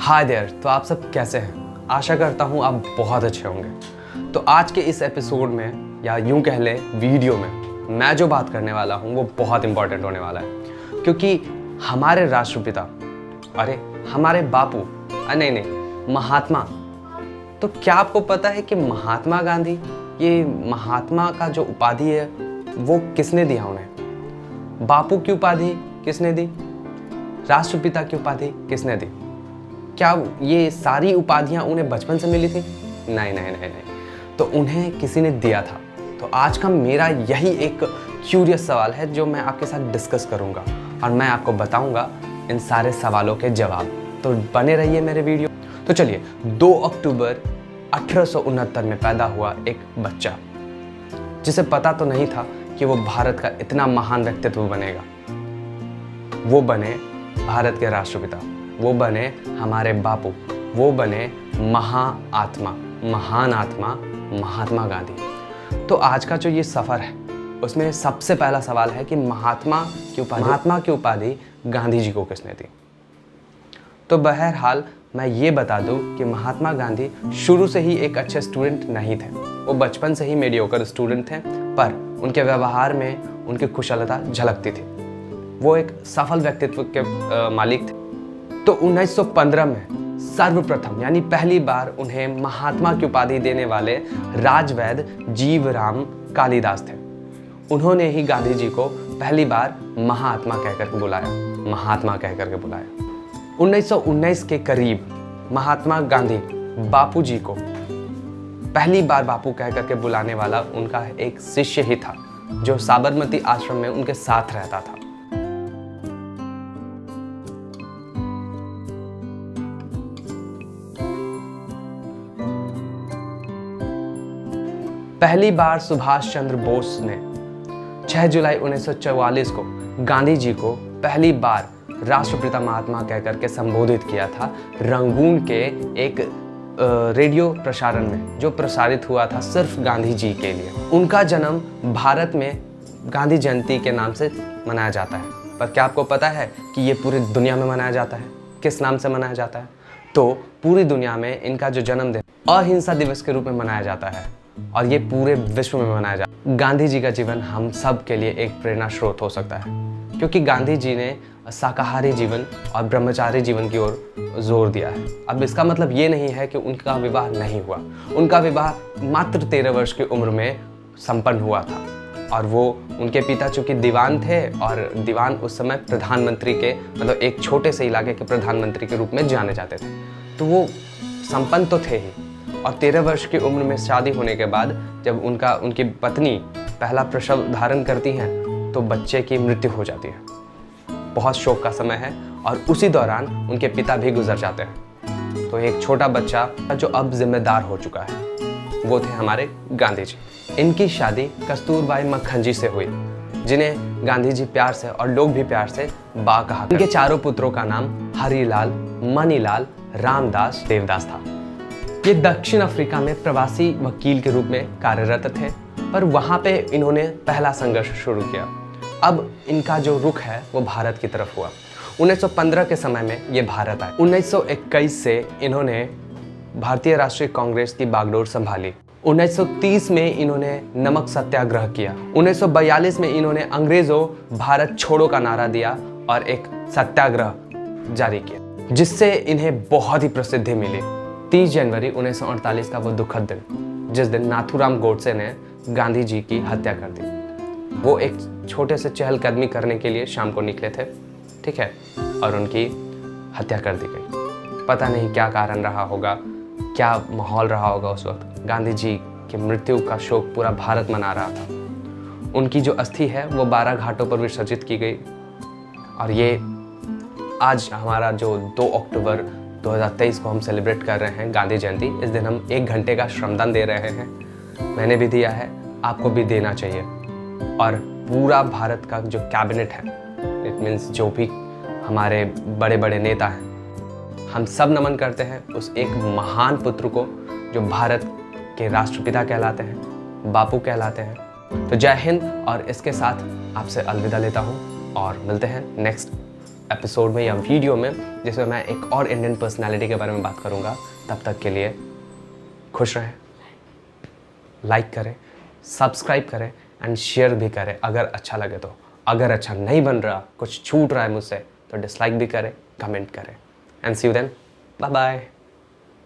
Hi there. तो आप सब कैसे हैं? आशा करता हूँ आप बहुत अच्छे होंगे। तो आज के इस एपिसोड में या यूं कह लें वीडियो में मैं जो बात करने वाला हूँ वो बहुत इंपॉर्टेंट होने वाला है, क्योंकि हमारे राष्ट्रपिता, अरे हमारे बापू, नहीं महात्मा। तो क्या आपको पता है कि महात्मा गांधी, ये महात्मा का जो उपाधि है वो किसने दिया उन्हें? बापू की उपाधि किसने दी? राष्ट्रपिता की उपाधि किसने दी? क्या ये सारी उपाधियां उन्हें बचपन से मिली थी? नहीं। तो उन्हें किसी ने दिया था। तो आज का मेरा यही एक क्यूरियस सवाल है जो मैं आपके साथ डिस्कस करूंगा और मैं आपको बताऊंगा इन सारे सवालों के जवाब। तो बने रहिए मेरे वीडियो। तो चलिए, 2 अक्टूबर 1869 में पैदा हुआ एक बच्चा, जिसे पता तो नहीं था कि वो भारत का इतना महान व्यक्तित्व बनेगा। वो बने भारत के राष्ट्रपिता, वो बने हमारे बापू, वो बने महान आत्मा महात्मा गांधी। तो आज का जो ये सफ़र है उसमें सबसे पहला सवाल है कि महात्मा की उपाधि गांधी जी को किसने दी? तो बहरहाल मैं ये बता दूं कि महात्मा गांधी शुरू से ही एक अच्छे स्टूडेंट नहीं थे। वो बचपन से ही मीडियोकर स्टूडेंट थे, पर उनके व्यवहार में उनकी कुशलता झलकती थी। वो एक सफल व्यक्तित्व के मालिक थे। तो 1915 में सर्वप्रथम यानी पहली बार उन्हें महात्मा की उपाधि देने वाले राजवैद्य जीवराम कालिदास थे। उन्होंने ही गांधी जी को पहली बार महात्मा कहकर के बुलाया। 1919 के करीब महात्मा गांधी बापू जी को पहली बार बापू कहकर के बुलाने वाला उनका एक शिष्य ही था, जो साबरमती आश्रम में उनके साथ रहता था। पहली बार सुभाष चंद्र बोस ने 6 जुलाई 1944 को गांधी जी को पहली बार राष्ट्रपिता महात्मा कहकर के संबोधित किया था, रंगून के एक रेडियो प्रसारण में, जो प्रसारित हुआ था सिर्फ गांधी जी के लिए। उनका जन्म भारत में गांधी जयंती के नाम से मनाया जाता है, पर क्या आपको पता है कि ये पूरी दुनिया में मनाया जाता है? किस नाम से मनाया जाता है? तो पूरी दुनिया में इनका जो जन्मदिन अहिंसा दिवस के रूप में मनाया जाता है और ये पूरे विश्व में मनाया जाता है। गांधी जी का जीवन हम सब के लिए एक प्रेरणा स्रोत हो सकता है, क्योंकि गांधी जी ने शाकाहारी जीवन और ब्रह्मचारी जीवन की ओर जोर दिया है। अब इसका मतलब ये नहीं है कि उनका विवाह नहीं हुआ। उनका विवाह मात्र 13 वर्ष की उम्र में संपन्न हुआ था, और वो उनके पिता चूंकि दीवान थे, और दीवान उस समय प्रधानमंत्री के मतलब एक छोटे से इलाके के प्रधानमंत्री के रूप में जाने जाते थे। तो वो संपन्न तो थे ही, और 13 वर्ष की उम्र में शादी होने के बाद जब उनकी पत्नी पहला प्रसव धारण करती हैं तो बच्चे की मृत्यु हो जाती है। बहुत शोक का समय है, और उसी दौरान उनके पिता भी गुजर जाते हैं। तो एक छोटा बच्चा जो अब जिम्मेदार हो चुका है, वो थे हमारे गांधी जी। इनकी शादी कस्तूरबाई मक्खन से हुई, जिन्हें गांधी जी प्यार से और लोग भी प्यार से बा कहा। इनके चारों पुत्रों का नाम हरिलाल, मनीलाल, रामदास, देवदास था। ये दक्षिण अफ्रीका में प्रवासी वकील के रूप में कार्यरत थे, पर वहां पे इन्होंने पहला संघर्ष शुरू किया। अब इनका जो रुख है वो भारत की तरफ हुआ। 1915 के समय में ये भारत आए। 1921 से इन्होंने भारतीय राष्ट्रीय कांग्रेस की बागडोर संभाली। 1930 में इन्होंने नमक सत्याग्रह किया। 1942 में इन्होंने अंग्रेजों भारत छोड़ो का नारा दिया और एक सत्याग्रह जारी किया, जिससे इन्हें बहुत ही प्रसिद्धि मिली। 30 जनवरी 1948 का वो दुखद दिन, जिस दिन नाथूराम गोडसे ने गांधी जी की हत्या कर दी। वो एक छोटे से चहलकदमी करने के लिए शाम को निकले थे, ठीक है, और उनकी हत्या कर दी गई। पता नहीं क्या कारण रहा होगा, क्या माहौल रहा होगा उस वक्त। गांधी जी की मृत्यु का शोक पूरा भारत मना रहा था। उनकी जो अस्थि है वो 12 घाटों पर विसर्जित की गई, और ये आज हमारा जो 2 अक्टूबर 2023 को हम सेलिब्रेट कर रहे हैं गांधी जयंती, इस दिन हम 1 घंटे का श्रमदान दे रहे हैं। मैंने भी दिया है, आपको भी देना चाहिए। और पूरा भारत का जो कैबिनेट है, इट मीन्स जो भी हमारे बड़े बड़े नेता हैं, हम सब नमन करते हैं उस एक महान पुत्र को जो भारत के राष्ट्रपिता कहलाते हैं, बापू कहलाते हैं। तो जय हिंद, और इसके साथ आपसे अलविदा लेता हूँ और मिलते हैं नेक्स्ट एपिसोड में या वीडियो में, जिसमें मैं एक और इंडियन पर्सनालिटी के बारे में बात करूँगा। तब तक के लिए खुश रहें, लाइक करें, सब्सक्राइब करें एंड शेयर भी करें अगर अच्छा लगे तो। अगर अच्छा नहीं बन रहा, कुछ छूट रहा है मुझसे, तो डिसलाइक भी करें, कमेंट करें। And see you then, bye bye.